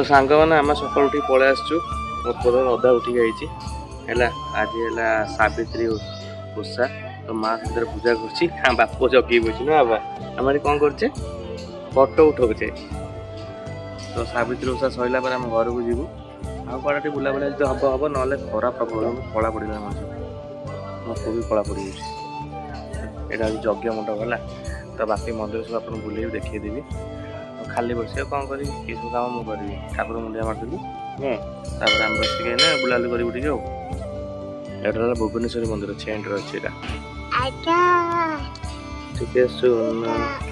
सांग मैंने आम सकाल उठी पलि आसचु मोर अधा उठिक आई आज है सावित्री ओषा तो माँ से पूजा कर बाप जगी बसी ना बाबा आम कौन करे फटो उठाऊे तो सावित्री ओषा सरला आम घर को जीवु आड़े बुला बुला जो हम हम ना खरा प्रबल कला पड़ा मो को भी कला पड़ी यहाँ यज्ञ मंडप है तो बाकी मंदिर सब आपको बुले देखीदेवी खाली बस कौन करी सब काम मुझे करी ठाकुर मुंडिया मारदेली आम बस बुलाबुली करूँ टे यहाँ भुवनेश्वरी मंदिर सेंटर अच्छे ठीक है।